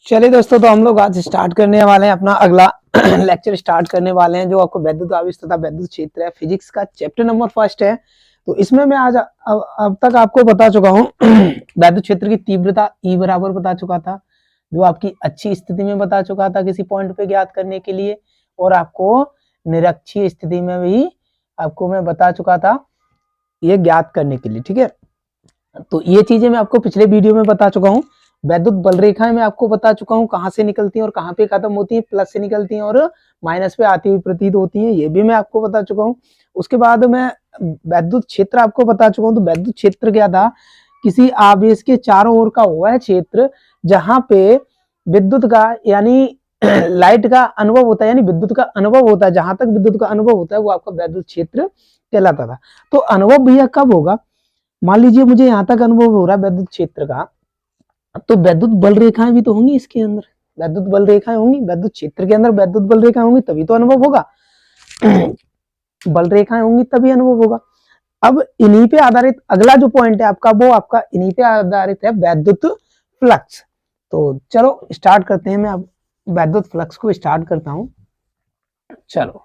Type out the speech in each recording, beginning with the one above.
चलिए दोस्तों, तो हम लोग आज स्टार्ट करने वाले हैं अपना अगला लेक्चर स्टार्ट करने वाले हैं, जो आपको वैद्युत आवेश तथा वैद्युत क्षेत्र है, फिजिक्स का चैप्टर नंबर फर्स्ट है। तो इसमें मैं आज अब तक आपको बता चुका हूँ वैद्युत क्षेत्र की तीव्रता E बराबर बता चुका था, जो आपकी अच्छी स्थिति में बता चुका था किसी पॉइंट पे ज्ञात करने के लिए, और आपको निरक्षीय स्थिति में भी आपको मैं बता चुका था ये ज्ञात करने के लिए। ठीक है, तो ये चीजें मैं आपको पिछले वीडियो में बता चुका हूँ। वैद्युत बल रेखाएं मैं आपको बता चुका हूँ कहाँ से निकलती हैं और कहाँ पे खत्म होती हैं, प्लस से निकलती हैं और माइनस पे आती हुई प्रतीत होती हैं, ये भी मैं आपको बता चुका हूँ। उसके बाद मैं वैद्युत क्षेत्र आपको बता चुका हूँ। तो वैद्युत क्षेत्र क्या था? किसी आवेश के चारों ओर का वह क्षेत्र जहां पे विद्युत का यानी लाइट का अनुभव होता है, यानी विद्युत का अनुभव होता है, जहां तक विद्युत का अनुभव होता है वो आपका वैद्युत क्षेत्र कहलाता था। तो अनुभव भैया कब होगा? मान लीजिए मुझे यहाँ तक अनुभव हो रहा है वैद्युत क्षेत्र का, तो वैद्युत बल रेखाएं भी तो होंगी इसके अंदर, वैद्युत बल रेखाएं होंगी वैद्युत क्षेत्र के अंदर, वैद्युत बल रेखाएं होंगी तभी तो अनुभव होगा बल रेखाएं होंगी तभी अनुभव होगा। अब इन्हीं पे आधारित अगला जो पॉइंट है आपका, वो आपका इन्हीं पे आधारित है वैद्युत फ्लक्स। तो चलो स्टार्ट करते हैं, मैं अब वैद्युत फ्लक्स को स्टार्ट करता हूं। चलो,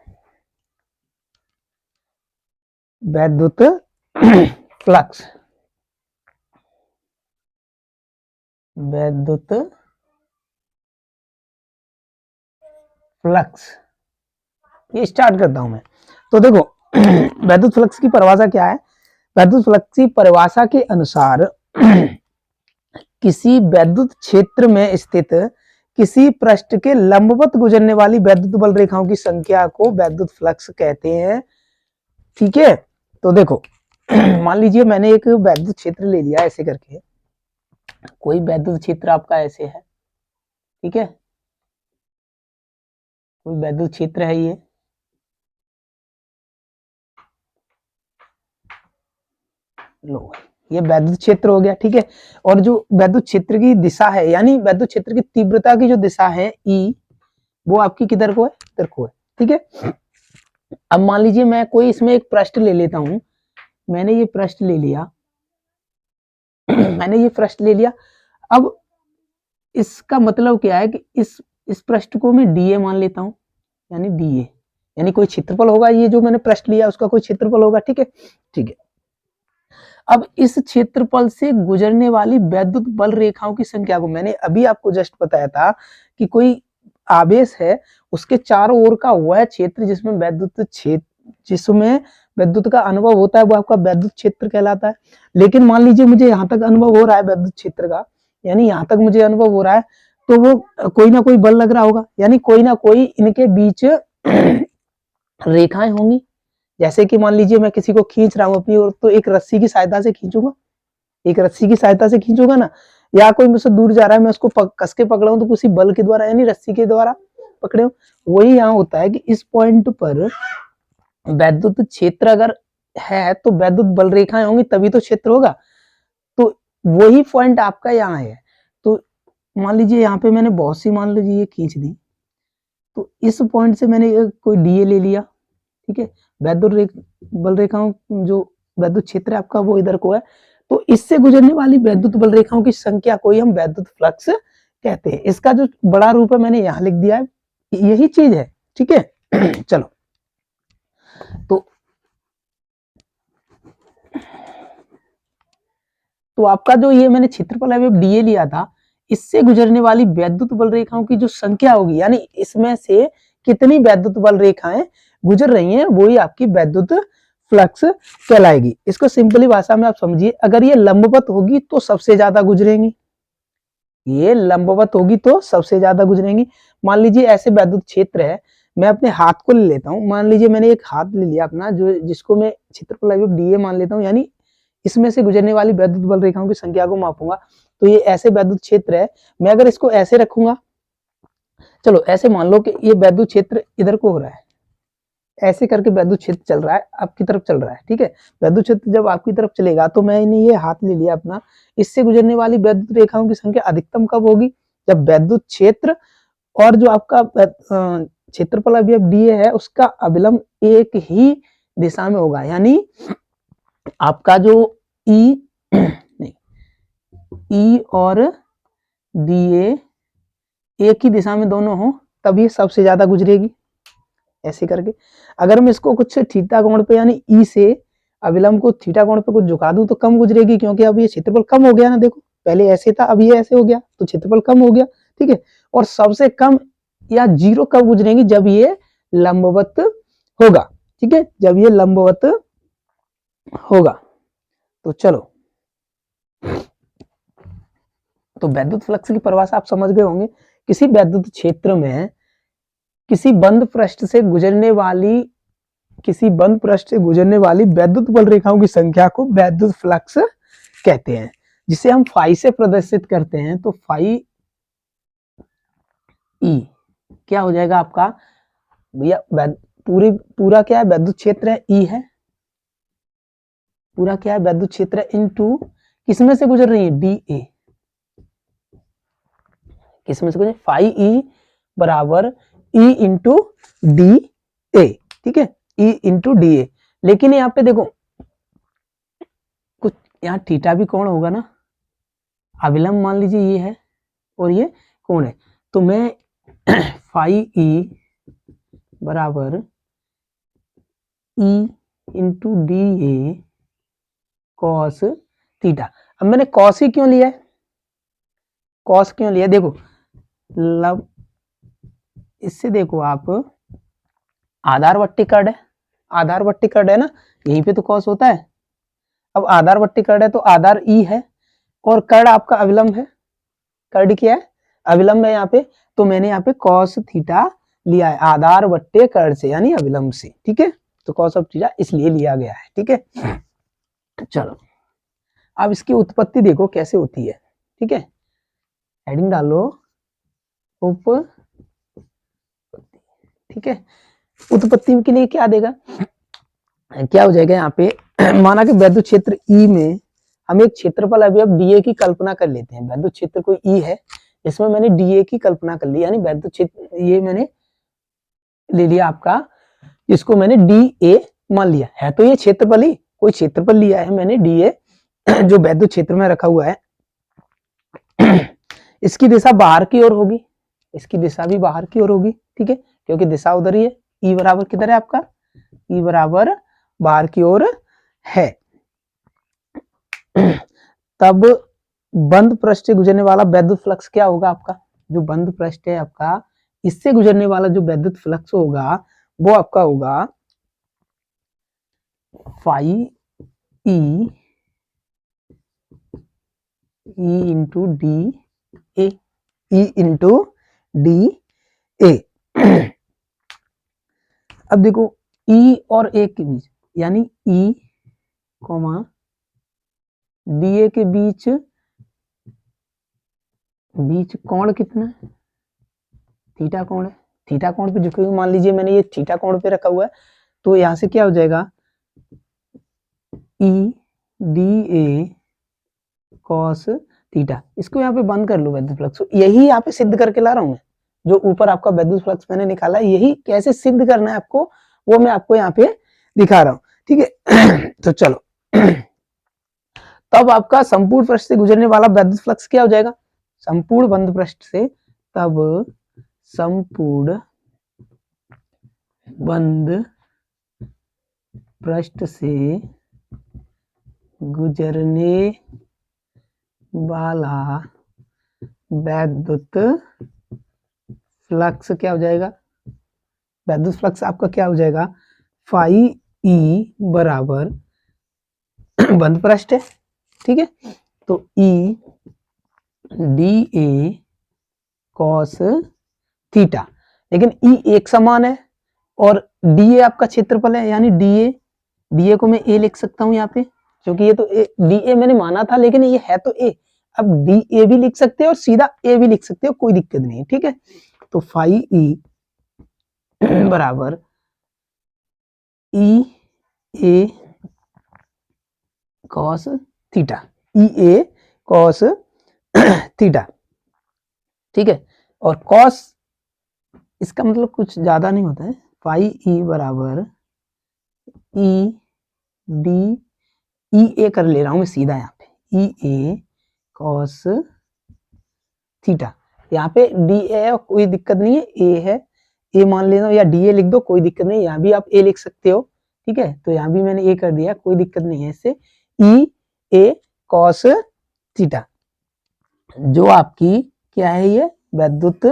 वैद्युत फ्लक्स, वैद्युत फ्लक्स ये स्टार्ट करता हूं मैं। तो देखो वैद्युत फ्लक्स की परिभाषा क्या है? वैद्युत फ्लक्स की परिभाषा के अनुसार किसी वैद्युत क्षेत्र में स्थित किसी पृष्ठ के लंबवत गुजरने वाली वैद्युत बल रेखाओं की संख्या को वैद्युत फ्लक्स कहते हैं। ठीक है, तो देखो मान लीजिए मैंने एक वैद्युत क्षेत्र ले लिया ऐसे करके, कोई वैद्युत क्षेत्र आपका ऐसे है, ठीक है, कोई वैद्युत क्षेत्र है ये, लो ये वैद्युत क्षेत्र हो गया। ठीक है, और जो वैद्युत क्षेत्र की दिशा है, यानी वैद्युत क्षेत्र की तीव्रता की जो दिशा है ई, वो आपकी किधर को है? इधर को है। ठीक है, अब मान लीजिए मैं कोई इसमें एक पृष्ठ ले लेता हूं, मैंने ये पृष्ठ ले लिया मैंने ये पृष्ठ ले लिया। अब इसका मतलब क्या है कि इस पृष्ठ को मैं डीए मान लेता हूं, यानी डीए यानी कोई क्षेत्रफल होगा, ये जो मैंने पृष्ठ लिया उसका कोई क्षेत्रफल होगा। ठीक है, ठीक है, अब इस क्षेत्रफल से गुजरने वाली वैद्युत बल रेखाओं की संख्या को मैंने अभी आपको जस्ट बताया था कि कोई आवेश है, उसके चारों ओर का वह क्षेत्र जिसमें विद्युत का अनुभव होता है वो आपका वैद्युत क्षेत्र कहलाता है। लेकिन मान लीजिए मुझे यहाँ तक अनुभव हो रहा है वैद्युत क्षेत्र का, यानी यहाँ तक मुझे अनुभव हो रहा है, तो वो कोई ना कोई बल लग रहा होगा, यानी कोई ना कोई इनके बीच रेखाएं होंगी। जैसे कि मान लीजिए मैं किसी को खींच रहा हूं अपनी ओर, तो एक रस्सी की सहायता से खींचूंगा, एक रस्सी की सहायता से खींचूंगा ना, या कोई मुझसे दूर जा रहा है मैं उसको कस के पकड़ा हूं तो किसी बल के द्वारा यानी रस्सी के द्वारा पकड़े हूं। वही यहाँ होता है कि इस पॉइंट पर वैद्युत क्षेत्र अगर है तो वैद्युत बल रेखाएं होंगी तभी तो क्षेत्र होगा। तो वही पॉइंट आपका यहाँ है। तो मान लीजिए यहाँ पे मैंने बहुत सी मान लीजिए ये खींच दी, तो इस पॉइंट से मैंने कोई डीए ले लिया। ठीक है, वैद्युत बल रेखाओं जो वैद्युत क्षेत्र है आपका वो इधर को है, तो इससे गुजरने वाली वैद्युत बल रेखाओं की संख्या को ही हम वैद्युत फ्लक्स कहते हैं। इसका जो बड़ा रूप है मैंने यहाँ लिख दिया है, यही चीज है। ठीक है चलो, तो आपका जो ये मैंने क्षेत्रफल है डीए लिया था, इससे गुजरने वाली वैद्युत बल रेखाओं की जो संख्या होगी, यानी इसमें से कितनी वैद्युत बल रेखाएं गुजर रही हैं, वही आपकी वैद्युत फ्लक्स कहलाएगी। इसको सिंपली भाषा में आप समझिए, अगर ये लंबवत होगी तो सबसे ज्यादा गुजरेंगी, ये लंबवत होगी तो सबसे ज्यादा गुजरेंगी। मान लीजिए ऐसे वैद्युत क्षेत्र है, मैं अपने हाथ को ले लेता हूं, मान लीजिए मैंने एक हाथ ले लिया अपना, जो जिसको मैं क्षेत्रफल डीए मान लेता हूं, यानी इसमें से गुजरने वाली वैद्युत बल रेखाओं की संख्या को मापूंगा। तो ये ऐसे वैद्युत क्षेत्र है, मैं अगर इसको ऐसे रखूंगा, चलो ऐसे मान लो कि ये वैद्युत क्षेत्र इधर को हो रहा है, ऐसे करके वैद्युत क्षेत्र चल रहा है, आपकी तरफ चल रहा है। ठीक है, वैद्युत क्षेत्र जब आपकी तरफ चलेगा तो मैंने ये हाथ ले लिया अपना, इससे गुजरने वाली वैद्युत रेखाओं की संख्या अधिकतम कब होगी? जब वैद्युत क्षेत्र और जो आपका क्षेत्रफल अभी अब डीए है उसका अभिलंब एक ही दिशा में होगा, यानी आपका जो ई नहीं, ई और डीए एक ही दिशा में दोनों हो तब ये सबसे ज्यादा गुजरेगी, ऐसे करके। अगर मैं इसको कुछ थीटा कोण पे यानी ई से अविलंब को थीटा कोण पे कुछ झुका दूं तो कम गुजरेगी, क्योंकि अब ये क्षेत्रफल कम हो गया ना, देखो पहले ऐसे था अब ये ऐसे हो गया तो क्षेत्रफल कम हो गया, ठीक है। और सबसे कम या जीरो कब गुजरेंगी, जब ये लंबवत होगा, ठीक है, जब ये लंबवत होगा। तो चलो, तो वैद्युत फ्लक्स की परिभाषा आप समझ गए होंगे। किसी वैद्युत क्षेत्र में किसी बंद पृष्ठ से गुजरने वाली वैद्युत बल रेखाओं की संख्या को वैद्युत फ्लक्स कहते हैं, जिसे हम फाई से प्रदर्शित करते हैं। तो फाई ई क्या हो जाएगा आपका भैया, पूरा क्या है, वैद्युत क्षेत्र है, ई है, पूरा क्या है, वैद्युत क्षेत्र है, इनटू किसमें से गुजर रही है, डी ए, किसमें से गुजर, फाई ई बराबर ई इंटू डी ए, ठीक है, ई इंटू डी ए। लेकिन यहाँ पे देखो कुछ यहाँ थीटा भी कोण होगा ना, अविलंब मान लीजिए ये है और ये कोण है, तो मैं फाई ई बराबर ई इंटू डी ए कॉस थीटा। अब मैंने कॉस ही क्यों लिया है, कॉस क्यों लिया, देखो इससे देखो आप आधारवर्ती कर्ण है, आधारवर्ती कर्ण है ना, यहीं पे तो कॉस होता है। अब आधारवर्ती कर्ण है तो आधार ई है और कर्ण आपका अविलंब है, कर्ण क्या है, अविलंब है यहाँ पे, तो मैंने यहाँ पे कॉस थीटा लिया है आधारवर्ती कर्ण से यानी अविलंब से, ठीक है। तो कॉस ऑफ थीटा इसलिए लिया गया है, ठीक है। चलो अब इसकी उत्पत्ति देखो कैसे होती है, ठीक है, हेडिंग डालो उप, ठीक है। उत्पत्ति के लिए क्या देगा, क्या हो जाएगा यहाँ पे माना कि वैद्युत क्षेत्र ई में हम एक क्षेत्रफल अवयव डीए की कल्पना कर लेते हैं। वैद्युत क्षेत्र कोई ई है, इसमें मैंने डीए की कल्पना कर ली, यानी वैद्युत क्षेत्र ये मैंने ले लिया आपका, इसको मैंने डी ए मान लिया है, तो ये क्षेत्रफल ही कोई क्षेत्रफल लिया है मैंने डी ए जो वैद्युत क्षेत्र में रखा हुआ है। इसकी दिशा बाहर की ओर होगी, इसकी दिशा भी बाहर की ओर होगी, ठीक है, क्योंकि दिशा उधर ही है। ई बराबर किधर है आपका, ई बराबर बाहर की ओर है। तब बंद पृष्ठ से गुजरने वाला वैद्युत फ्लक्स क्या होगा आपका, जो बंद पृष्ठ है आपका, इससे गुजरने वाला जो वैद्युत फ्लक्स होगा वो आपका होगा phi E into D A, E into D A. अब देखो ई और ए के बीच यानी ई कॉमा डी ए के बीच कोण कितना है, थीटा कोण है, थीटा कोण पे झुके हुए, मान लीजिए मैंने ये थीटा कोण पे रखा हुआ है, तो यहां से क्या हो जाएगा ई डी ए कॉस थीटा। इसको यहाँ पे बंद कर लो वैद्युत फ्लक्स, यही यहाँ पे सिद्ध करके ला रहा हूं मैं, जो ऊपर आपका वैद्युत फ्लक्स मैंने निकाला, यही कैसे सिद्ध करना है आपको वो मैं आपको यहाँ पे दिखा रहा हूँ, ठीक है। तो चलो तब आपका संपूर्ण पृष्ठ से गुजरने वाला वैद्युत फ्लक्स क्या हो जाएगा, संपूर्ण बंद पृष्ठ से, तब संपूर्ण बंद पृष्ठ से गुजरने वाला वैद्युत फ्लक्स क्या हो जाएगा, वैद्युत फ्लक्स आपका क्या हो जाएगा, फाई ई बराबर बंद पृष्ठ है, ठीक है, तो ई डी ए कॉस थीटा, लेकिन ई एक समान है और डी ए आपका क्षेत्रफल है, यानी डी ए को मैं ए लिख सकता हूं यहाँ पे, क्योंकि ये तो डी ए मैंने माना था, लेकिन ये है तो ए, अब डी ए भी लिख सकते हो और सीधा ए भी लिख सकते हो, कोई दिक्कत नहीं है, ठीक है। तो फाई ई बराबर ई ए कॉस थीटा, ई ए कॉस थीटा, ठीक है। और कॉस इसका मतलब कुछ ज्यादा नहीं होता है, फाई ई बराबर ई डी, ई ए कर ले रहा हूं मैं सीधा यहाँ पे, ई ए कॉस थीटा, यहाँ पे डी ए कोई दिक्कत नहीं है, ए है, ए मान लेना या डी ए लिख दो, कोई दिक्कत नहीं, यहाँ भी आप ए लिख सकते हो, ठीक है। तो यहाँ भी मैंने ए कर दिया, कोई दिक्कत नहीं है इससे। ई ए कॉस थीटा जो आपकी क्या है, ये विद्युत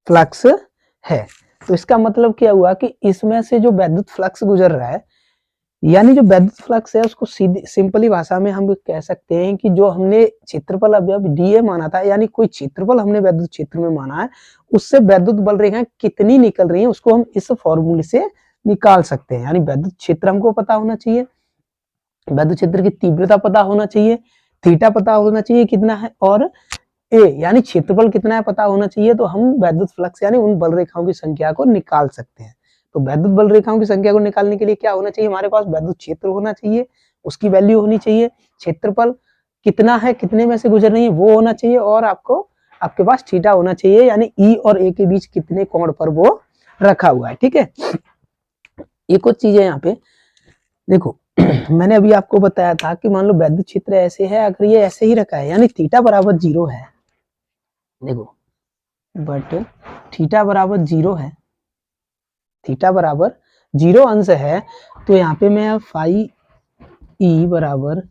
फ्लक्स है। तो इसका मतलब क्या हुआ कि इसमें से जो विद्युत फ्लक्स गुजर रहा है, यानी जो विद्युत फ्लक्स है उसको सीधी सिंपली भाषा में हम कह सकते हैं कि जो हमने क्षेत्रफल अवयव डीए माना था, यानी कोई क्षेत्रफल हमने विद्युत क्षेत्र में माना है, उससे विद्युत बल रेखाएं कितनी निकल रही हैं उसको हम इस फॉर्मूले से निकाल सकते हैं। यानी विद्युत क्षेत्र हमको पता होना चाहिए, विद्युत क्षेत्र की तीव्रता पता होना चाहिए, थीटा पता होना चाहिए कितना है, और ए यानी क्षेत्रफल कितना है पता होना चाहिए। तो हम विद्युत फ्लक्स यानी उन बल रेखाओं की संख्या को निकाल सकते हैं। तो विद्युत बल रेखाओं की संख्या को निकालने के लिए क्या होना चाहिए, हमारे पास विद्युत क्षेत्र होना चाहिए, उसकी वैल्यू होनी चाहिए, क्षेत्रफल कितना है, कितने में से गुजर रही है वो होना चाहिए, और आपके पास थीटा होना चाहिए, यानी ई और ए के बीच कितने कोण पर वो रखा हुआ है, ठीक है। ये कुछ चीजें यहाँ पे देखो मैंने अभी आपको बताया था कि मान लो विद्युत क्षेत्र ऐसे है, अगर ये ऐसे ही रखा है यानी थीटा बराबर 0 है, देखो बट थीटा बराबर 0 है, थीटा बराबर 0 अंश है, तो यहाँ पे मैं फाई ई बराबर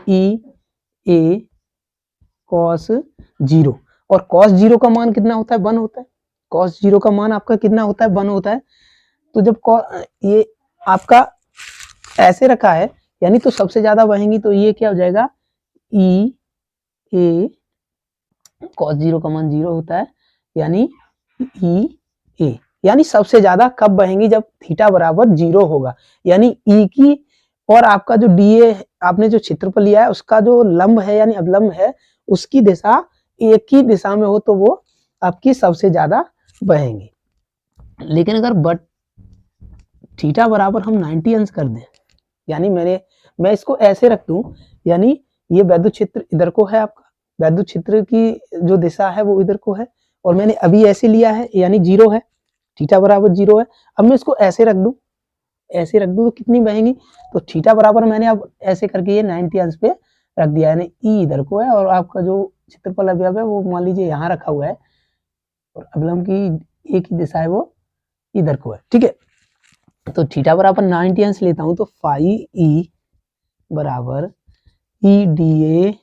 ई ए कॉस 0, और कॉस 0 का मान कितना होता है, 1 होता है। कॉस 0 का मान आपका कितना होता है, 1 होता है। तो जब ये आपका ऐसे रखा है यानी तो सबसे ज्यादा बहेंगी, तो ये क्या हो जाएगा, ई ए कॉस 0 का मान 0 होता है, यानी ई ए, यानी सबसे ज्यादा कब बहेंगी, जब थीटा बराबर 0 होगा, यानी ई की और आपका जो डी ए आपने जो क्षेत्रफल लिया है उसका जो लंब है यानी अवलंब है, उसकी दिशा एक ही दिशा में हो तो वो आपकी सबसे ज्यादा बहेंगी। लेकिन अगर बट थीटा बराबर हम 90 अंश कर दें, यानी मैं इसको ऐसे रख दूं, यानी ये विद्युत क्षेत्र इधर को है, आपका विद्युत क्षेत्र की जो दिशा है वो इधर को है, और मैंने अभी ऐसे लिया है यानी 0 है, थीटा बराबर 0 है। अब मैं इसको ऐसे रख दूं, ऐसे रख दूं तो कितनी बहेंगी, तो थीटा बराबर मैंने अब ऐसे करके ये 90 अंश पे रख दिया, यानी ई इधर को है और आपका जो क्षेत्रफल अवयव है वो मान लीजिए यहाँ रखा हुआ है, और अवलंब की एक ही दिशा है वो इधर को है, ठीक है। तो थीटा बराबर 90 अंश लेता हूं तो फाई ई बराबर ई डी ए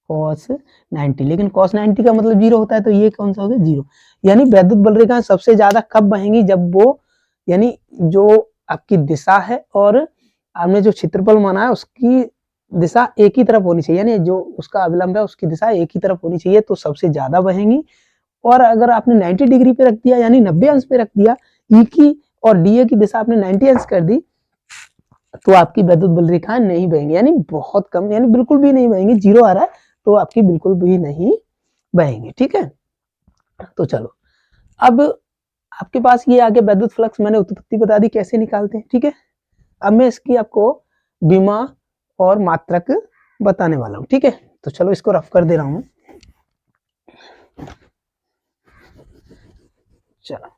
कॉस 90, लेकिन कॉस 90 का मतलब 0 होता है, तो ये कौन सा हो गया, 0। यानी विद्युत बल रेखाएं सबसे ज्यादा कब बहेंगी, जब वो यानी जो आपकी दिशा है और आपने जो क्षेत्रफल माना है उसकी दिशा एक ही तरफ होनी चाहिए, यानी जो उसका अविलंब है उसकी दिशा एक ही तरफ होनी चाहिए, तो सबसे ज्यादा बहेंगी। और अगर आपने 90 डिग्री पे रख दिया यानी 90 अंश पे रख दिया, ई की और डी ए की दिशा आपने 90 अंश कर दी, तो आपकी विद्युत बल रेखाएं नहीं बहेंगी, यानी बहुत कम, यानी बिल्कुल भी नहीं बहेंगी, 0 आ रहा है तो आपकी बिल्कुल भी नहीं बहेंगी, ठीक है। तो चलो अब आपके पास ये आगे विद्युत फ्लक्स मैंने उत्पत्ति बता दी कैसे निकालते हैं, ठीक है। अब मैं इसकी आपको विमा और मात्रक बताने वाला हूं, ठीक है। तो चलो इसको रफ कर दे रहा हूं, चलो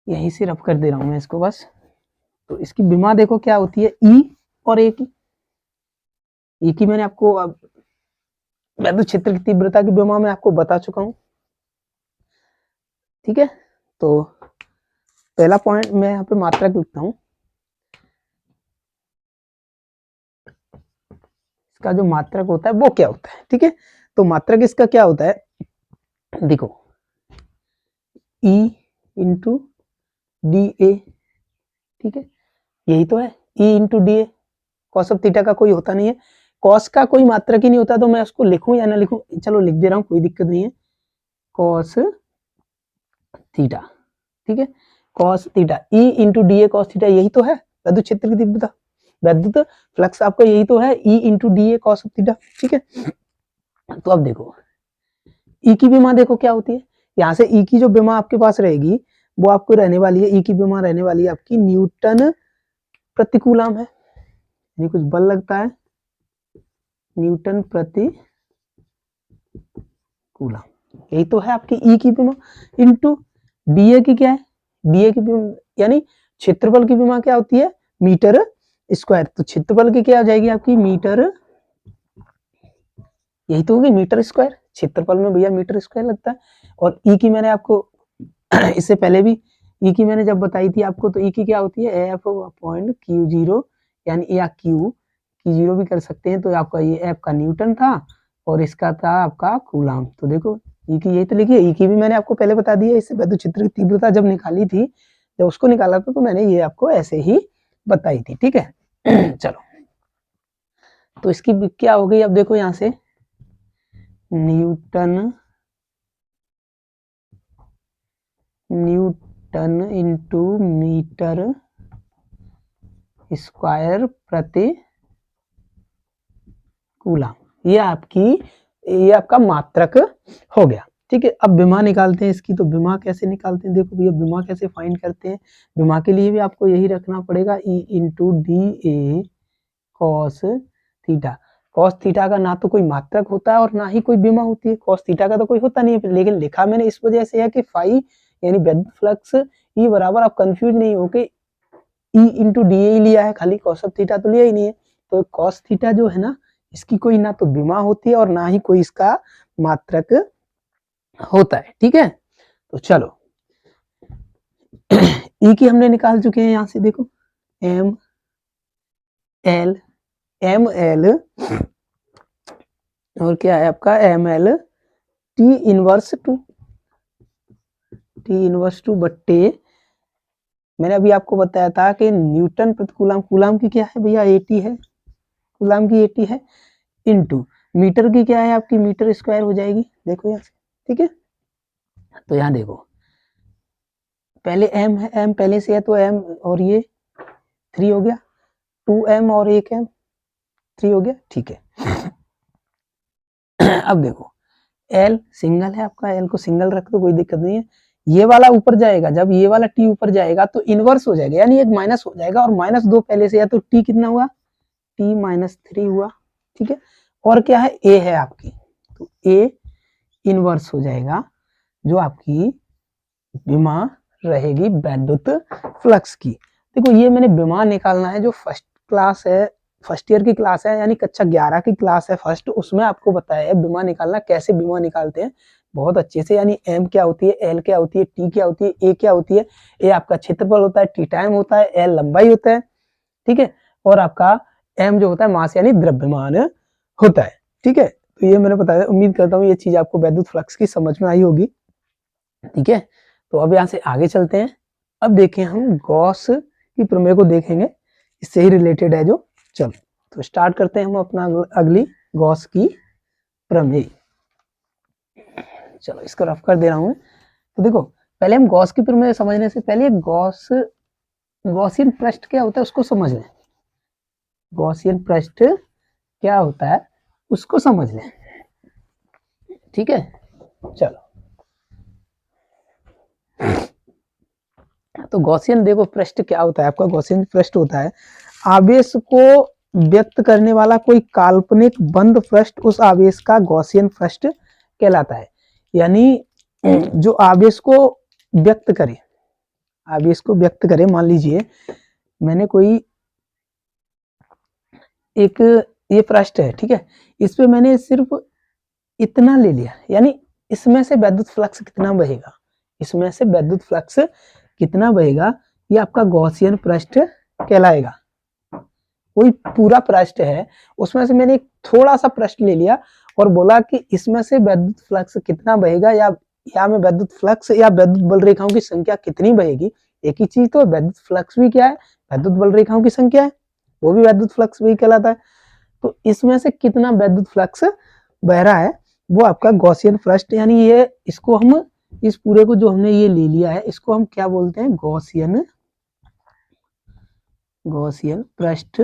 यहीं से रफ कर दे रहा हूं मैं इसको बस। तो इसकी विमा देखो क्या होती है, ई और ए की, ई की मैंने आपको विद्युत क्षेत्र की तीव्रता की विमा मैं आपको बता चुका हूं, ठीक है। तो पहला पॉइंट मैं यहाँ पे मात्रक लिखता हूं, इसका जो मात्रक होता है वो क्या होता है, ठीक है। तो मात्रक इसका क्या होता है, देखो ई इंटू डी ए, ठीक है, यही तो है, ई into D A, cos of theta का कोई होता नहीं है, कॉस का कोई मात्रक ही नहीं होता, तो मैं उसको लिखूं या ना लिखूं, चलो लिख दे रहा हूं, कोई दिक्कत नहीं है, कॉस थीटा, ठीक है, कॉस थीटा, ई इंटू डी ए कॉस थीटा, यही तो है विद्युत क्षेत्र की तीव्रता, विद्युत फ्लक्स आपका यही तो है, ई इंटू डी ए कॉस थीटा, ठीक है। तो अब देखो ई की विमा देखो क्या होती है, यहाँ से ई की जो विमा आपके पास रहेगी वो आपको रहने वाली है, ई की विमा रहने वाली है आपकी न्यूटन प्रतिकूलम है, यानी कुछ बल लगता है, न्यूटन प्रति कूलम, यही तो है आपकी ई की विमा, इंटू डीए की क्या है, डीए की विमा यानी क्षेत्रफल की विमा क्या होती है, मीटर स्क्वायर। तो क्षेत्रफल की क्या हो जाएगी आपकी, मीटर, यही तो होगी मीटर स्क्वायर, क्षेत्रफल में भैया मीटर स्क्वायर लगता है। और ई की मैंने आपको इससे पहले भी ई की मैंने जब बताई थी आपको, तो ई की क्या होती है, एफ पॉइंट क्यू जीरो, यानी या क्यू की जीरो भी कर सकते हैं। तो आपका ये एफ का न्यूटन था और इसका था आपका कूलाम। तो देखो ई की यही तो लिखी है, ई की भी मैंने आपको पहले बता दी है। इससे विद्युत क्षेत्र की तीव्रता जब निकाली थी, जब उसको निकाला था, तो मैंने ये आपको ऐसे ही बताई थी, ठीक है। चलो, तो इसकी क्या हो गई, अब देखो यहाँ से न्यूटन इंटू मीटर स्क्वायर प्रति कूलाम, ये आपका मात्रक हो गया, ठीक है। अब विमा निकालते हैं इसकी। तो विमा कैसे निकालते हैं, देखो भैया विमा कैसे फाइंड करते हैं। विमा के लिए भी आपको यही रखना पड़ेगा, ई इंटू डी ए कॉस थीटा। कॉस थीटा का ना तो कोई मात्रक होता है और ना ही कोई विमा होती है, कॉस थीटा का तो कोई होता नहीं है, लेकिन लिखा मैंने इस वजह से है कि फाई यानी विद्युत फ्लक्स ई बराबर, आप कंफ्यूज नहीं हो कि ई इंटू डी ए लिया है खाली, कॉस ऑफ थीटा तो लिया ही नहीं है। तो कॉस थीटा जो है ना, इसकी कोई ना तो विमा होती है और ना ही कोई इसका मात्रक होता है, ठीक है। तो चलो ई की हमने निकाल चुके हैं, यहां से देखो एम एल और क्या है आपका M L T inverse two बट्टे, मैंने अभी आपको बताया था कि न्यूटन प्रति कूलाम, कूलाम की क्या है भैया 80 है, कूलाम की 80 है, इनटू मीटर की क्या है आपकी, मीटर स्क्वायर हो जाएगी, देखो यहाँ से, ठीक है। तो यहाँ देखो पहले एम है, एम पहले से है, तो एम और ये 3 हो गया, 2m और 1m 3 हो गया, ठीक है। अब देखो एल सिंगल है आपका, एल को सिंगल रख दो, कोई दिक्कत नहीं है। ये वाला ऊपर जाएगा, जब ये वाला टी ऊपर जाएगा तो इनवर्स हो जाएगा, यानी एक माइनस हो जाएगा, और -2 पहले से है, तो टी कितना हुआ, टी -3 हुआ, ठीक है। और क्या है, ए है आपकी, तो ए इनवर्स हो जाएगा, जो आपकी विमा रहेगी विद्युत फ्लक्स की। देखो ये मैंने विमा निकालना है, जो फर्स्ट क्लास है, फर्स्ट ईयर की क्लास है, यानी कक्षा 11 की क्लास है फर्स्ट, उसमें आपको बताया है विमा निकालना, कैसे विमा निकालते हैं बहुत अच्छे से। यानी एम क्या होती है, एल क्या होती है, टी क्या होती है, ए क्या होती है। ए आपका क्षेत्रफल होता है, टी टाइम होता है, एल लंबाई होता है, ठीक है। और आपका एम जो होता है मास यानी द्रव्यमान होता है, ठीक है। तो ये मैंने बताया, उम्मीद करता हूँ ये चीज आपको विद्युत फ्लक्स की समझ में आई होगी, ठीक है। तो अब यहाँ से आगे चलते हैं। अब देखें हम गॉस की प्रमेय को देखेंगे, इससे ही रिलेटेड है जो। चलो तो स्टार्ट करते हैं हम अपना अगली गॉस की प्रमेय। चलो इसको रफ कर दे रहा हूं। तो देखो पहले हम गॉस की प्रमेय समझने से पहले गॉसियन पृष्ठ क्या होता है उसको समझ लें। गॉसियन पृष्ठ क्या होता है उसको समझ लें, ठीक है। चलो तो गॉसियन देखो पृष्ठ क्या होता है आपका, गॉसियन पृष्ठ होता है आवेश को व्यक्त करने वाला कोई काल्पनिक बंद पृष्ठ, उस आवेश का गॉसियन पृष्ठ कहलाता है। यानी जो आवेश को व्यक्त करे, आवेश को व्यक्त करे, मान लीजिए मैंने कोई एक ये पृष्ठ है, ठीक है, इस पे मैंने सिर्फ इतना ले लिया, यानी इसमें से विद्युत फ्लक्स कितना बहेगा, इसमें से विद्युत फ्लक्स कितना बहेगा, ये आपका गॉसियन पृष्ठ कहलाएगा। कोई पूरा पृष्ठ है, उसमें से मैंने एक थोड़ा सा पृष्ठ ले लिया और बोला कि इसमें से विद्युत फ्लक्स कितना बहेगा, या में विद्युत फ्लक्स या विद्युत बल रेखाओं की संख्या कितनी बहेगी। एक ही चीज तो विद्युत फ्लक्स भी क्या है, विद्युत बल रेखाओं की संख्या है, वो भी विद्युत फ्लक्स भी कहलाता है। तो इसमें से कितना विद्युत फ्लक्स बह रहा है वो आपका गॉसियन पृष्ठ, यानी ये इसको हम इस पूरे को जो हमने ये ले लिया है इसको हम क्या बोलते हैं, गॉसियन पृष्ठ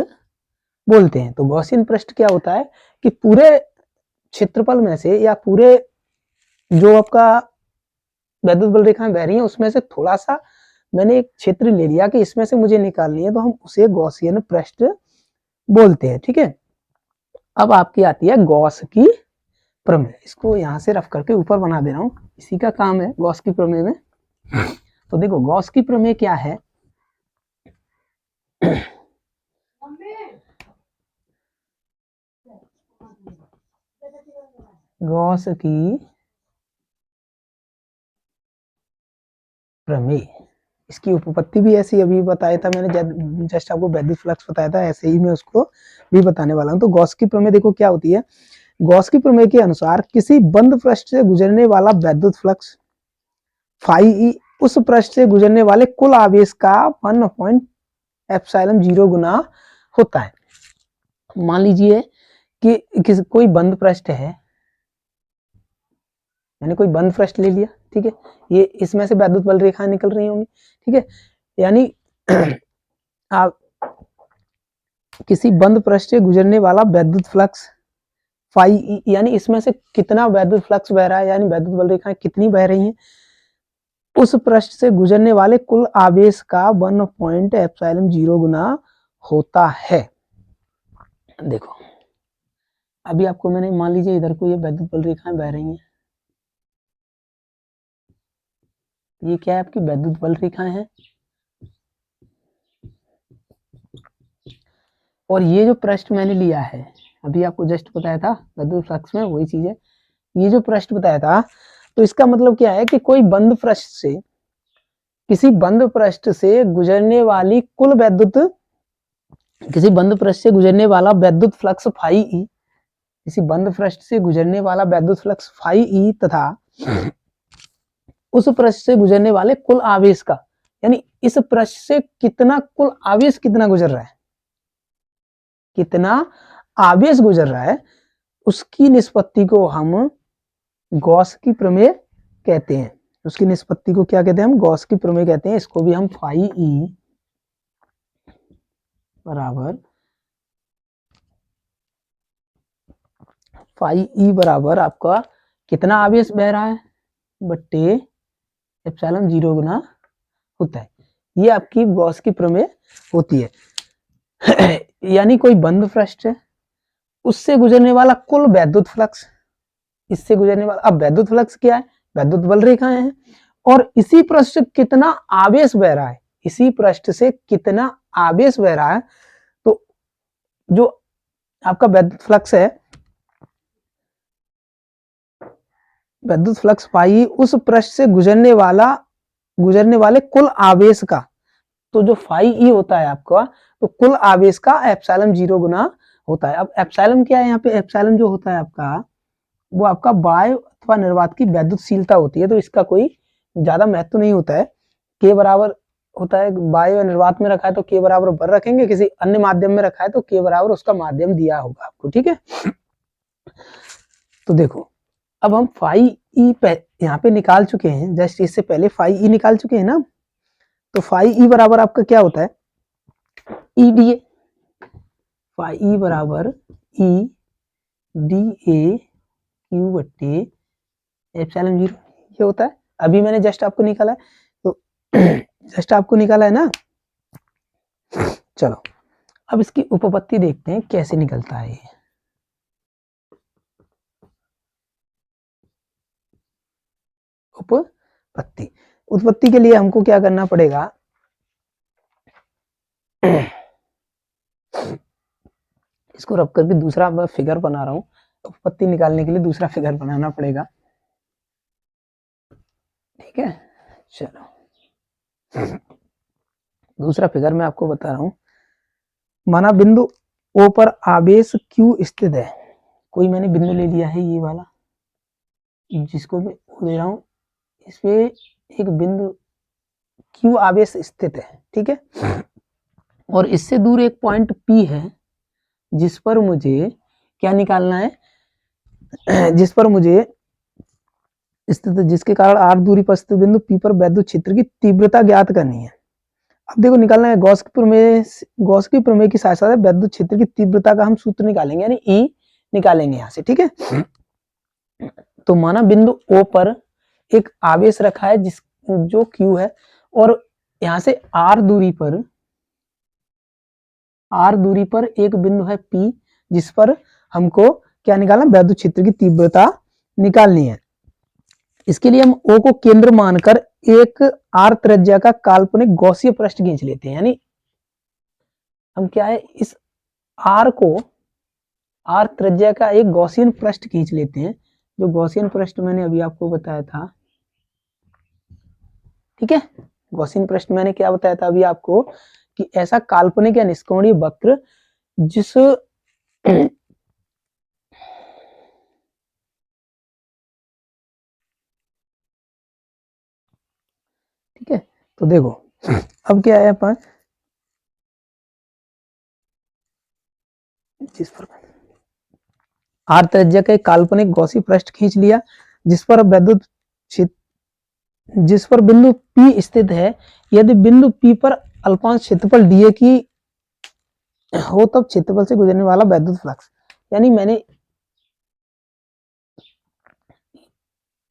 बोलते हैं। तो गॉसियन पृष्ठ क्या होता है कि पूरे क्षेत्रफल में से या पूरे जो आपका विद्युत बल रेखाएं बह रही हैं उसमें से थोड़ा सा मैंने एक क्षेत्र ले लिया कि इसमें से मुझे निकालनी है, तो हम उसे गॉसियन पृष्ठ बोलते हैं, ठीक है। अब आपकी आती है गॉस की प्रमेय, इसको यहां से रफ करके ऊपर बना दे रहा हूं, इसी का काम है गॉस की प्रमेय में। तो देखो गॉस की प्रमेय क्या है, गॉस की प्रमेय, इसकी उपपत्ति भी ऐसी अभी बताया था मैंने, जस्ट आपको वैद्युत फ्लक्स बताया था, ऐसे ही मैं उसको भी बताने वाला हूं। तो गॉस की प्रमेय देखो क्या होती है। गॉस की प्रमेय के अनुसार किसी बंद पृष्ठ से गुजरने वाला वैद्युत फ्लक्स फाई उस पृष्ठ से गुजरने वाले कुल आवेश का 1/ε0 गुना होता है। मान लीजिए कि कोई बंद पृष्ठ है, मैंने कोई बंद पृष्ठ ले लिया, ठीक है, ये इसमें से वैद्युत बल रेखाएं निकल रही होंगी, ठीक है, यानी आप किसी बंद पृष्ठ से गुजरने वाला वैद्युत फ्लक्स फाई, यानी इसमें से कितना वैद्युत फ्लक्स बह रहा है, यानी वैद्युत बल रेखाएं कितनी बह रही हैं, उस पृष्ठ से गुजरने वाले कुल आवेश का 1/ε0 गुना होता है। देखो अभी आपको मैंने, मान लीजिए इधर को ये वैद्युत बल रेखाएं बह रही हैं, ये क्या है, आपकी वैद्युत बल रेखाएं हैं, और ये जो पृष्ठ मैंने लिया है, अभी आपको जस्ट बताया था वैद्युत फ्लक्स में वही चीज है, ये जो पृष्ठ बताया था, तो इसका मतलब क्या है कि कोई बंद पृष्ठ से, किसी बंद पृष्ठ से गुजरने वाली कुल वैद्युत, किसी बंद पृष्ठ से गुजरने वाला वैद्युत फ्लक्स फाई ई, किसी बंद पृष्ठ से गुजरने वाला वैद्युत फ्लक्स फाई ई तथा उस पृष्ठ से गुजरने वाले कुल आवेश का, यानी इस पृष्ठ से कितना कुल आवेश कितना गुजर रहा है, कितना आवेश गुजर रहा है, उसकी निष्पत्ति को हम गॉस की प्रमेय कहते हैं। उसकी निष्पत्ति को क्या कहते हैं, हम गॉस की प्रमेय कहते हैं। इसको भी हम फाई ई बराबर आपका कितना आवेश बह रहा है बट्टे एप्सिलॉन 0 गुना होता है। ये आपकी गॉस की प्रमेय होती है। यानी कोई बंद पृष्ठ है, उससे गुजरने वाला कुल वैद्युत फ्लक्स, इससे गुजरने वाला, अब वैद्युत फ्लक्स क्या है, वैद्युत बल रेखाएं हैं, और इसी पृष्ठ से कितना आवेश बह रहा है, इसी पृष्ठ से कितना आवेश बह रहा है, तो जो आपका वैद्युत फ्लक्स है, वैद्युत फ्लक्स पाई उस पृष्ठ से गुजरने वाले कुल आवेश का, तो जो फाई ई होता है आपका, तो कुल आवेश का एप्सिलॉन 0 गुना होता है। अब एप्सिलॉन क्या है, यहाँ पे एप्सिलॉन जो होता है आपका, वो आपका वायु अथवा निर्वात की वैद्युतशीलता होती है, तो इसका कोई ज्यादा महत्व नहीं होता है। के बराबर होता है, वायु या निर्वात में रखा है तो के बराबर बर रखेंगे, किसी अन्य माध्यम में रखा है तो के बराबर उसका माध्यम दिया होगा आपको, ठीक है। तो देखो अब हम फाई ई यहाँ पे निकाल चुके हैं, जस्ट इससे पहले फाई ई निकाल चुके हैं ना, तो फाई ई बराबर आपका क्या होता है, ई डी ए, फाई ई बराबर ई डी ए क्यू बट्टे एप्सिलॉन 0 ये होता है। अभी मैंने जस्ट आपको निकाला है, तो जस्ट आपको निकाला है ना। चलो अब इसकी उपपत्ति देखते हैं कैसे निकलता है। उत्पत्ति के लिए हमको क्या करना पड़ेगा, इसको रब करके दूसरा मैं फिगर बना रहा हूं, उत्पत्ति निकालने के लिए दूसरा फिगर बनाना पड़ेगा, ठीक है। चलो दूसरा फिगर मैं आपको बता रहा हूं। माना बिंदु ओ पर आवेश Q स्थित है, कोई मैंने बिंदु ले लिया है ये वाला, जिसको मैं दे रहा हूं, इसमें एक बिंदु Q आवेश स्थित है, ठीक है, और इससे दूर एक पॉइंट P है, जिस पर मुझे क्या निकालना है, जिस पर मुझे स्थित, जिसके कारण r दूरी पर स्थित बिंदु P पर वैद्युत क्षेत्र की तीव्रता ज्ञात करनी है। अब देखो निकालना है गॉस की प्रमेय की सहायता से वैद्युत क्षेत्र की तीव्रता का हम सूत्र निकालेंगे, यानी E निकालेंगे यहां से, ठीक है। तो माना बिंदु O पर एक आवेश रखा है जो Q है, और यहां से r दूरी पर एक बिंदु है P, जिस पर हमको क्या निकालना, वैद्युत क्षेत्र की तीव्रता निकालनी है। इसके लिए हम O को केंद्र मानकर एक r त्रिज्या का काल्पनिक गॉसीय पृष्ठ खींच लेते हैं, यानी हम क्या है, इस आर त्रिज्या का एक गॉसियन पृष्ठ खींच लेते हैं, जो गॉसियन पृष्ठ मैंने अभी आपको बताया था। ठीक है, गॉसियन पृष्ठ मैंने क्या बताया था अभी आपको, कि ऐसा काल्पनिक या निष्कोणीय वक्र जिस ठीक है, तो देखो अब क्या है अपन, जिस पर आर त्रिज्या का एक काल्पनिक गॉसी पृष्ठ खींच लिया, जिस पर वैद्युत जिस पर बिंदु P स्थित है। यदि बिंदु P पर अल्पांश क्षेत्रफल dA की हो, तब क्षेत्रफल से गुजरने वाला वैद्युत फ्लक्स, यानी मैंने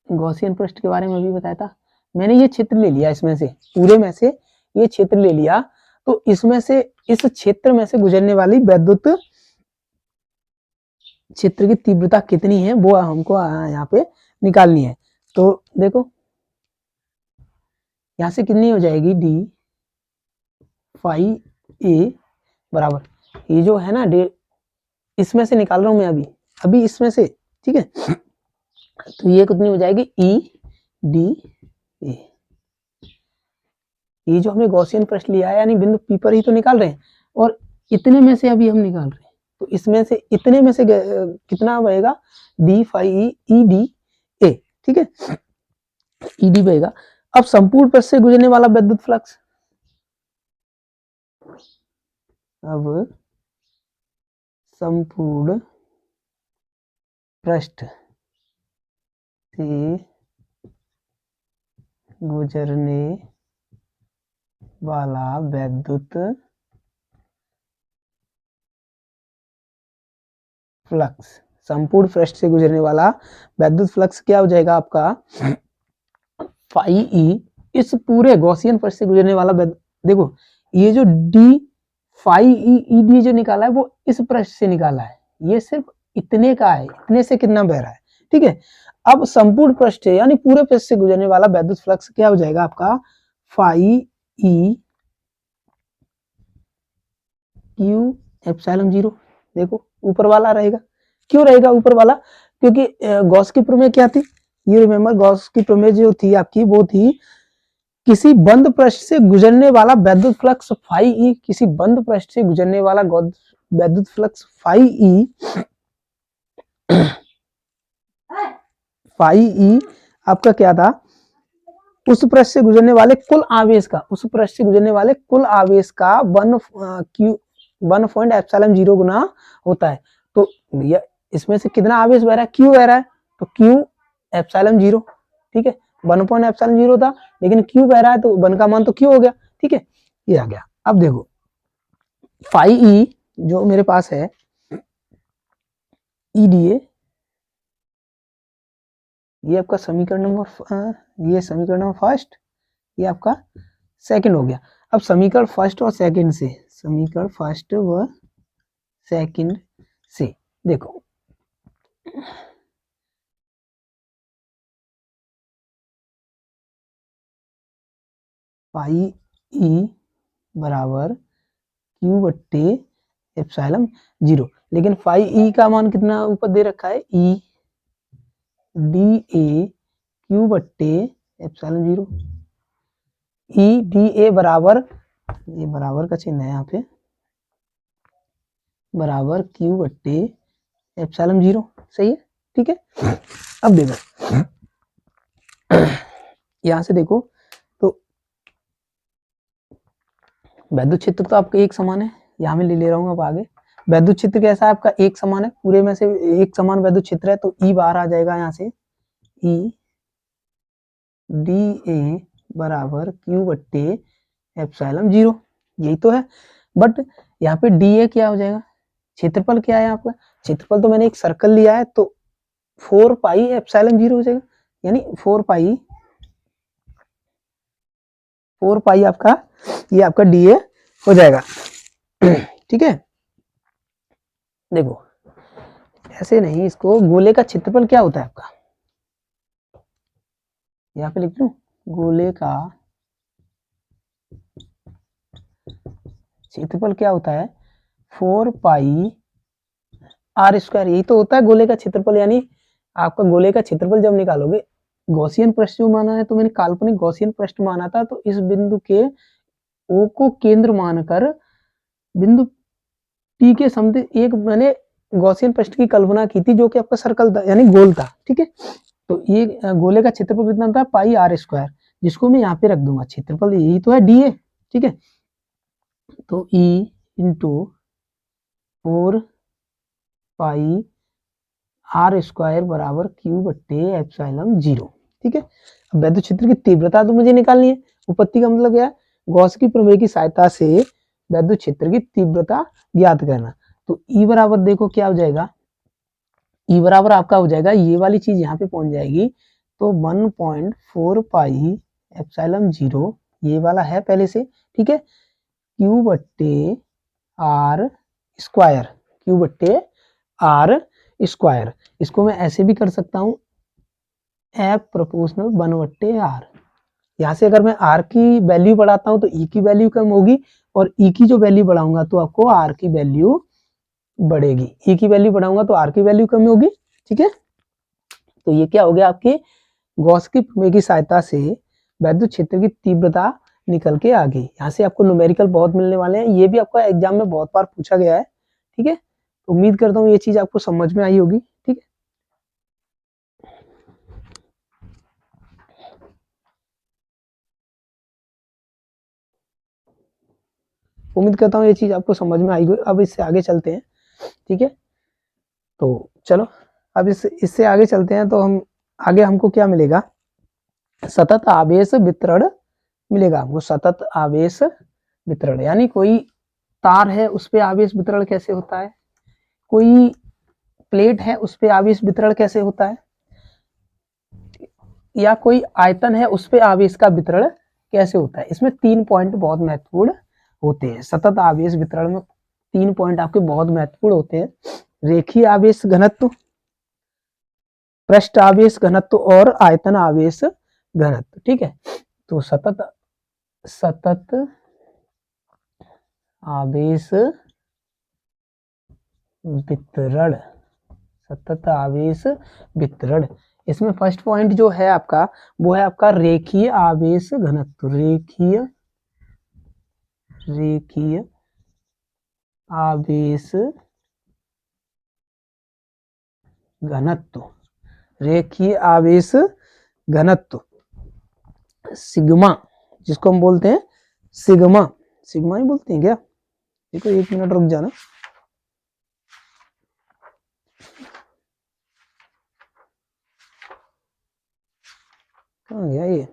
गॉसियन पृष्ठ के बारे में अभी बताया था, मैंने ये क्षेत्र ले लिया, इसमें से पूरे में से ये क्षेत्र ले लिया, तो इसमें से इस क्षेत्र में से गुजरने वाली वैद्युत क्षेत्र की तीव्रता कितनी है वो हमको यहाँ पे निकालनी है। तो देखो यहाँ से कितनी हो जाएगी, डी फाई ए बराबर, ये जो है ना इसमें से निकाल रहा हूं मैं अभी इसमें से, ठीक है, तो ये कितनी हो जाएगी, ई डी ए, ये जो हमने गॉसियन पृष्ठ लिया है यानी बिंदु पी पर ही तो निकाल रहे हैं, और इतने में से अभी हम निकाल रहे हैं, तो इसमें से इतने में से कितना बनेगा, D phi E D A, ठीक है, ई डी बनेगा। अब संपूर्ण पृष्ठ से गुजरने वाला विद्युत फ्लक्स, अब संपूर्ण पृष्ठ से गुजरने वाला वैद्युत फ्लक्स, संपूर्ण पृष्ठ से गुजरने वाला वैद्युत फ्लक्स क्या हो जाएगा आपका, फाई ई, इस पूरे गॉसियन पृष्ठ से गुजरने वाला देखो ये जो डी फाई ई डी जो निकाला है वो इस पृष्ठ से निकाला है, ये सिर्फ इतने का है, इतने से कितना बह रहा है, ठीक है। अब संपूर्ण पृष्ठ यानी पूरे पृष्ठ से गुजरने वाला वैद्युत फ्लक्स क्या हो जाएगा आपका, phi E Q epsilon zero, देखो ऊपर वाला रहेगा, क्यों रहेगा ऊपर वाला, क्योंकि गॉस की प्रमेय क्या थी, ये रिमेम्बर गॉस की प्रमेय जो थी आपकी वो थी, किसी बंद पृष्ठ से गुजरने वाला वैद्युत फ्लक्स फाई ई, किसी बंद पृष्ठ से गुजरने वाला वैद्युत flux phi E, phi E आपका क्या था, उस पृष्ठ से गुजरने वाले कुल आवेश का, उस पृष्ठ से गुजरने वाले कुल आवेश का 1.0 गुना होता है। तो इसमें से कितना आवेश बह रहा है, क्यू बह रहा है, तो क्यू एप्सिलॉन जीरो, ठीक है, 1.0 था लेकिन क्यू बह रहा है तो 1 का मान तो क्यू हो गया, ठीक है, ये आ गया। अब देखो फाई ई जो मेरे पास है ई डी ए, ये आपका समीकरण नंबर, ये समीकरण नंबर फर्स्ट, ये आपका सेकंड हो गया। अब समीकरण फर्स्ट और सेकंड से, समीकरण फर्स्ट व सेकंड से देखो, फाई ई बराबर क्यू बट्टे एप्सिलॉन जीरो, लेकिन फाई ई का मान कितना ऊपर दे रखा है, ई डी ए क्यू बट्टे एप्सिलॉन जीरो, ई डी ए बराबर, ये बराबर का चिन्ह है यहाँ पे, बराबर क्यू बट्टे एप्सिलॉन जीरो, सही है, ठीक है। अब देखो यहां से देखो तो वैद्युत क्षेत्र तो आपका एक समान है, यहाँ में ले रहा हूँ अब आगे, वैद्युत क्षेत्र कैसा है आपका, एक समान है, पूरे में से एक समान वैद्युत क्षेत्र है, तो ई बाहर आ जाएगा यहाँ से, ई डी ए बराबर क्यू बट्टे एप्सिलॉन जीरो, यही तो है। बट यहाँ पे डी ए क्या हो जाएगा, क्षेत्रफल क्या है आपका, क्षेत्रफल तो मैंने एक सर्कल लिया है, तो 4 पाई एप्सिलॉन जीरो हो जाएगा, यानी 4 पाई आपका, ये आपका डी ए हो जाएगा, ठीक है। देखो ऐसे नहीं, इसको गोले का क्षेत्रफल क्या होता है आपका, यहाँ पे लिख लूं, गोले का क्षेत्रफल क्या होता है 4 पाई आर स्क्वायर, यही तो होता है गोले का क्षेत्रफल। यानी आपका गोले का क्षेत्रफल जब निकालोगे, गॉसियन पृष्ठ जो माना है, तो मैंने काल्पनिक गॉसियन पृष्ठ माना था, तो इस बिंदु के ओ को केंद्र मानकर बिंदु टी के समते एक मैंने गॉसियन पृष्ठ की कल्पना की थी, जो कि आपका सर्कल था यानी गोल था, ठीक है। तो ये गोले का क्षेत्रफल कितना था पाई आर स्क्वायर, जिसको मैं यहाँ पे रख दूंगा, क्षेत्रफल यही तो है डी ए, ठीक है। तो E into 4 pi R square बराबर क्यू बट्टे एप्सिलॉन 0, ठीक है। अब वैद्युत क्षेत्र की तीव्रता तो मुझे निकालनी है। उपपत्ति का मतलब क्या है, गॉस की प्रमेय की सहायता से वैद्युत क्षेत्र की तीव्रता ज्ञात करना। तो ई बराबर देखो क्या हो जाएगा, ई बराबर आपका हो जाएगा, ये वाली चीज यहाँ पे पहुंच जाएगी, तो 1.4 पाई एप्सिलॉन 0 ये वाला है पहले से, ठीक है, क्यू बट्टे आर स्क्वायर, क्यू बट्टे आर स्क्वायर। इसको मैं ऐसे भी कर सकता हूं, एफ प्रोपोर्शनल 1/r। यहाँ से अगर मैं r की वैल्यू बढ़ाता हूं तो e की वैल्यू कम होगी, और e की जो वैल्यू बढ़ाऊंगा तो आपको r की वैल्यू बढ़ेगी, e की वैल्यू बढ़ाऊंगा तो r की वैल्यू कम होगी, ठीक है। तो ये क्या हो गया, आपके गॉस की प्रमेय की सहायता से वैद्युत क्षेत्र की तीव्रता निकल के आ गई। यहाँ से आपको न्यूमेरिकल बहुत मिलने वाले हैं, ये भी आपका एग्जाम में बहुत बार पूछा गया है, ठीक है। उम्मीद करता हूँ ये चीज आपको समझ में आई होगी, ठीक है। उम्मीद करता हूँ ये चीज आपको समझ में आई होगी। अब इससे आगे चलते हैं, ठीक है। तो चलो अब इससे आगे चलते हैं, तो हम आगे हमको क्या मिलेगा, सतत आवेश वितरण मिलेगा हमको, सतत आवेश वितरण। यानी कोई तार है उस पे आवेश वितरण कैसे होता है, कोई प्लेट है उस पे आवेश वितरण कैसे होता है, या कोई आयतन है उस पे आवेश का वितरण कैसे होता है। इसमें 3 पॉइंट बहुत महत्वपूर्ण होते हैं। सतत आवेश वितरण में 3 पॉइंट आपके बहुत महत्वपूर्ण होते हैं, रेखीय आवेश घनत्व, पृष्ठ आवेश घनत्व और आयतन आवेश घनत्व, ठीक है। तो सतत आवेश वितरण, सतत आवेश वितरण, इसमें फर्स्ट पॉइंट जो है आपका वो है आपका रेखीय आवेश घनत्व, रेखीय आवेश घनत्व, रेखीय आवेश घनत्व सिग्मा, जिसको हम बोलते हैं सिग्मा, सिग्मा ही बोलते हैं क्या, देखो 1 मिनट रुक जाना। कहाँ गया ये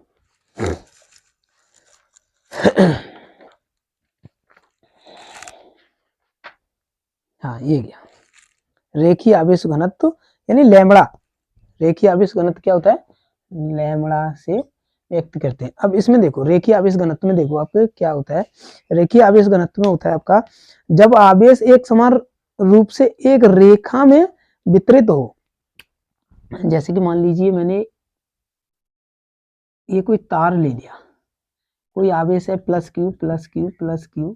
हाँ ये गया, रेखीय आवेश घनत्व यानी लैम्बडा। रेखीय आवेश घनत्व क्या होता है, लैम्बडा से व्यक्त करते हैं। अब इसमें देखो रेखीय आवेश घनत्व में देखो आपके क्या होता है, रेखीय आवेश घनत्व में होता है आपका जब आवेश एक समान रूप से एक रेखा में वितरित हो। जैसे कि मान लीजिए मैंने ये कोई तार ले लिया, कोई आवेश है plus Q plus Q plus Q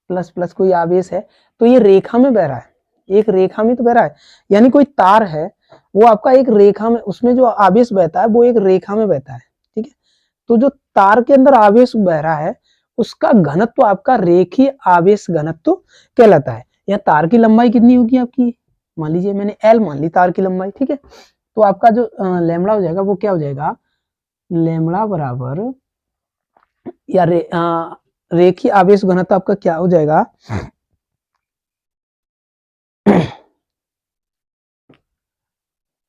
plus plus कोई आवेश है, तो ये रेखा में बह रहा है, एक रेखा में तो बह रहा है। यानी कोई तार है वो आपका एक रेखा में, उसमें जो आवेश बहता है वो एक रेखा में बहता है, ठीक है। तो जो तार के अंदर आवेश बह रहा है उसका घनत्व आपका रेखीय आवेश घनत्व कहलाता है। या तार की लंबाई कितनी होगी आपकी, मान लीजिए मैंने एल मान ली तार की लंबाई, ठीक है। तो आपका जो लैम्बडा हो जाएगा वो क्या हो जाएगा, लैम्बडा बराबर या रेखीय आवेश घनत्व आपका क्या हो जाएगा,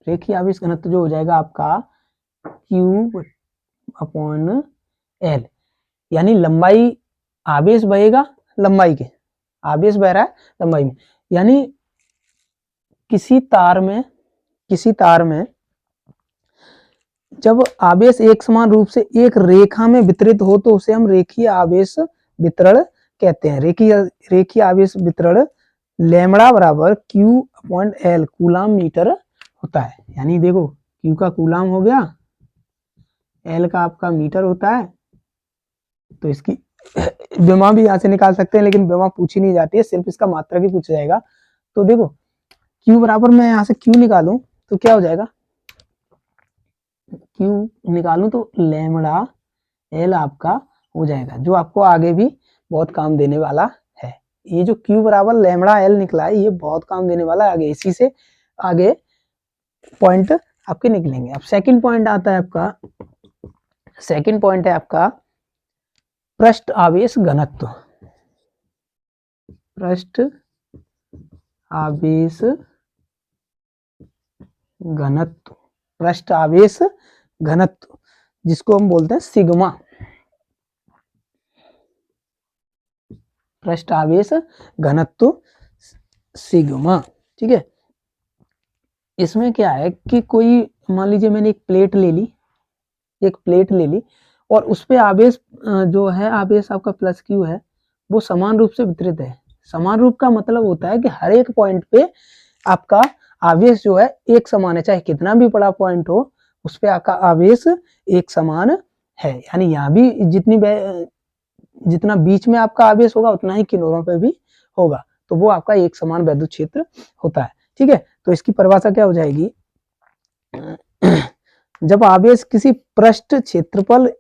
रेखीय आवेश घनत्व जो हो जाएगा आपका Q अपॉन L, यानी लंबाई, आवेश बहेगा लंबाई के, आवेश बह रहा है लंबाई में। यानी किसी तार में जब आवेश एक समान रूप से एक रेखा में वितरित हो तो उसे हम रेखीय आवेश वितरण कहते हैं। रेखीय आवेश वितरण लैम्बडा बराबर Q upon L coulomb metre होता है। यानी देखो Q का कूलाम हो गया, L का आपका मीटर होता है, तो इसकी बेमा भी यहाँ से निकाल सकते हैं, लेकिन बेमा पूछी नहीं जाती है, सिर्फ इसका मात्रक ही पूछा जाएगा। तो देखो Q बराबर, मैं यहाँ से Q निकालूं तो क्या हो जाएगा, Q निकालूं तो लैम्बडा L आपका हो जाएगा, जो आपको आगे भी बहुत काम देने वाला है। ये जो Q बराबर लैम्बडा L निकला है, ये बहुत काम देने वाला है आगे, इसी से आगे पॉइंट आपके निकलेंगे। अब सेकंड पॉइंट आता है आपका, सेकंड पॉइंट है आपका पृष्ठ आवेश घनत्व। पृष्ठ आवेश घनत्व, पृष्ठ आवेश घनत्व, जिसको हम बोलते हैं सिग्मा, पृष्ठ आवेश घनत्व सिग्मा। ठीक है, इसमें क्या है कि कोई, मान लीजिए मैंने एक प्लेट ले ली, एक प्लेट ले ली और उस पे आवेश जो है, आवेश आपका प्लस क्यू है, वो समान रूप से वितरित है। समान रूप का मतलब होता है कि हर एक पॉइंट पे आपका आवेश जो है एक समान है, चाहे कितना भी बड़ा पॉइंट हो उस पे आपका आवेश एक समान है। यानी यहाँ भी जितना बीच में आपका आवेश होगा उतना ही किनारों पे भी होगा, तो वो आपका एक समान वैद्युत क्षेत्र होता है। ठीक है, तो इसकी परिभाषा क्या हो जाएगी, जब आवेश किसी पृष्ठ क्षेत्रफल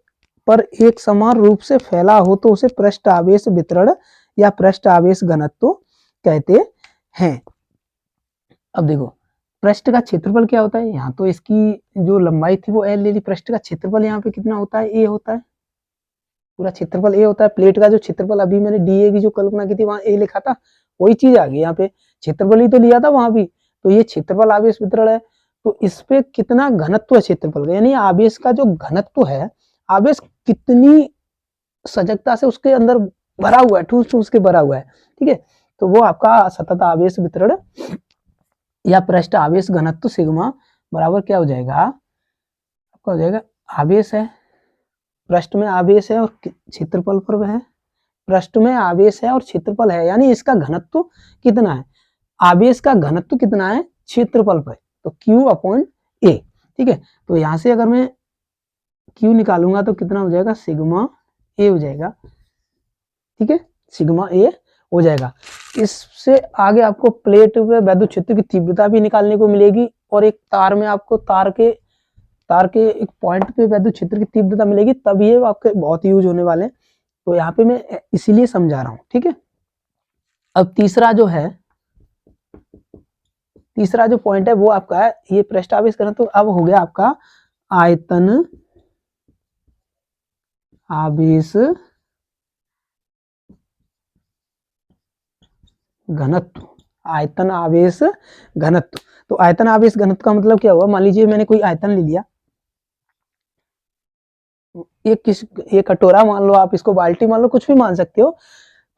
पर एक समान रूप से फैला हो तो उसे पृष्ठ आवेश वितरण या पृष्ठ आवेश घनत्व कहते हैं। अब देखो पृष्ठ का क्षेत्रफल क्या होता है, यहाँ तो इसकी जो लंबाई थी वो L ले ली, पृष्ठ का क्षेत्रफल यहाँ पे कितना होता है, A होता है, पूरा क्षेत्रफल A होता है। प्लेट का जो क्षेत्रफल अभी मैंने DA की जो कल्पना की थी वहां A लिखा था, वही चीज आ गई यहाँ पे, क्षेत्रफल ही तो लिया था वहां भी, तो ये क्षेत्रफल आवेश वितरण है। तो इस पे कितना घनत्व है क्षेत्रफल का, यानी आवेश का जो घनत्व है, आवेश कितनी सजगता से उसके अंदर भरा हुआ है, ठूस ठूस के भरा हुआ है। ठीक है, तो वो आपका सतत आवेश वितरण या पृष्ठ आवेश घनत्व सिग्मा बराबर क्या हो जाएगा, आपका हो जाएगा, आवेश है, पृष्ठ में आवेश है और क्षेत्रफल पर वह है, पृष्ठ में आवेश है और क्षेत्रफल है, यानी इसका घनत्व कितना है, आवेश का घनत्व कितना है क्षेत्रफल पर, तो Q/A। ठीक है, तो यहां से अगर मैं Q निकालूंगा तो कितना हो जाएगा, सिग्मा A हो जाएगा। ठीक है, सिग्मा A हो जाएगा। इससे आगे आपको प्लेट पे वैद्युत क्षेत्र की तीव्रता भी निकालने को मिलेगी, और एक तार में आपको तार के एक पॉइंट पे वैद्युत क्षेत्र की तीव्रता मिलेगी, तब ये आपके बहुत यूज होने वाले हैं, तो यहाँ पे मैं इसीलिए समझा रहा हूँ। ठीक है, अब तीसरा जो पॉइंट है वो आपका है ये पृष्ठ आवेश घनत्व। तो अब हो गया आपका आयतन आवेश घनत्व, आयतन आवेश घनत्व। तो आयतन आवेश घनत्व का मतलब क्या हुआ, मान लीजिए मैंने कोई आयतन ले लिया, ये कटोरा मान लो, आप इसको बाल्टी मान लो, कुछ भी मान सकते हो,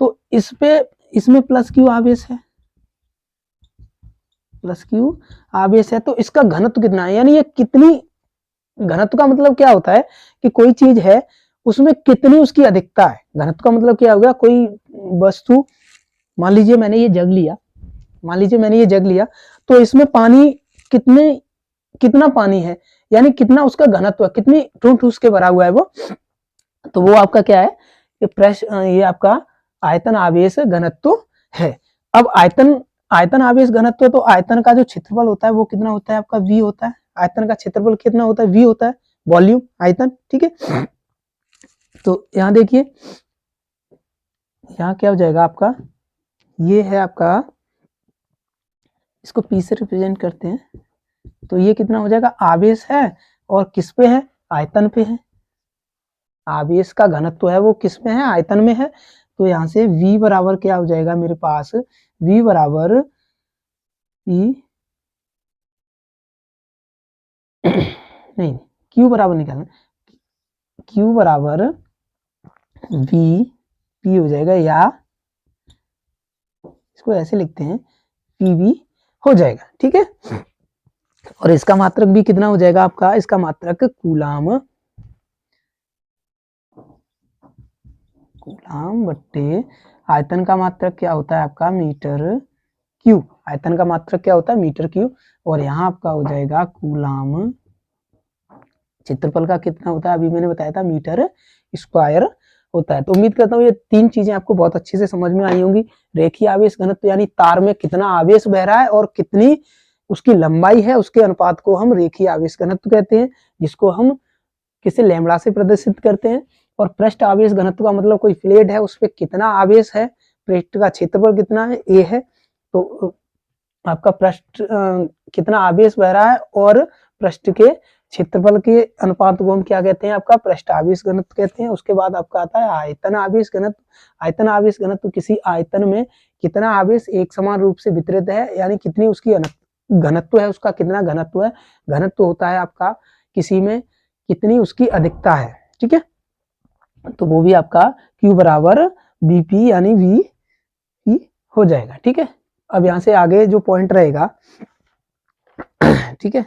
तो इसमें प्लस क्यू आवेश है, प्लस क्यू आवेश है, तो इसका घनत्व कितना है, यानी ये कितनी, घनत्व का मतलब क्या होता है कि कोई चीज है उसमें कितनी उसकी अधिकता है। घनत्व का मतलब क्या होगा, कोई वस्तु, मान लीजिए मैंने ये जग लिया, तो इसमें पानी कितना पानी है, यानी कितना उसका घनत्व है, कितनी ठूस के भरा हुआ है वो, तो वो आपका क्या है, ये आपका आयतन आवेश घनत्व है। अब आयतन आवेश घनत्व, तो आयतन का जो क्षेत्रफल होता है वो कितना होता है आपका, V होता है। आयतन का क्षेत्रफल कितना होता है, V होता है, वॉल्यूम आयतन। ठीक है, तो यहां देखिए, यहां क्या हो जाएगा आपका, ये है आपका, इसको P से रिप्रेजेंट करते हैं, तो ये कितना हो जाएगा, आवेश है और किस पे है, आयतन पे है। आवेश का घनत्व है वो किस में है, आयतन में है। तो यहां से V बराबर क्या हो जाएगा मेरे पास, V बराबर P नहीं, Q बराबर निकालना, Q बराबर V P हो जाएगा, या इसको ऐसे लिखते हैं PV हो जाएगा। ठीक है, और इसका मात्रक भी कितना हो जाएगा आपका, इसका मात्रक कूलाम बट्टे आयतन का मात्रक क्या होता है आपका, मीटर क्यू। आयतन का मात्रक क्या होता है, मीटर क्यू, और यहाँ आपका हो जाएगा कूलाम। क्षेत्रफल का कितना होता है, अभी मैंने बताया था मीटर स्क्वायर होता है। तो उम्मीद करता हूँ ये 3 चीजें आपको बहुत अच्छे से समझ में आई होंगी। रेखीय आवेश घनत्व यानी तार में कितना आवेश बह रहा है और कितनी उसकी लंबाई है, उसके अनुपात को हम रेखीय आवेश घनत्व कहते हैं, जिसको हम किसी लैम्बडा से प्रदर्शित करते हैं। और पृष्ठ आवेश घनत्व का मतलब कोई प्लेट है उस पर कितना आवेश है, पृष्ठ का क्षेत्रफल कितना है, ए है, तो आपका पृष्ठ कितना आवेश बह रहा है और पृष्ठ के क्षेत्रफल के अनुपात को हम क्या कहते हैं, आपका पृष्ठ आवेश घनत्व कहते हैं। उसके बाद आपका आता है आयतन आवेश घनत्व। आयतन आवेश घनत्व किसी आयतन में कितना आवेश एक समान रूप से वितरित है, यानी कितनी उसकी घनत्व है, उसका कितना घनत्व है। घनत्व होता है आपका किसी में कितनी उसकी अधिकता है, ठीक है। तो वो भी आपका Q बराबर BP यानी V हो जाएगा, ठीक है। अब यहाँ से आगे जो पॉइंट रहेगा, ठीक है।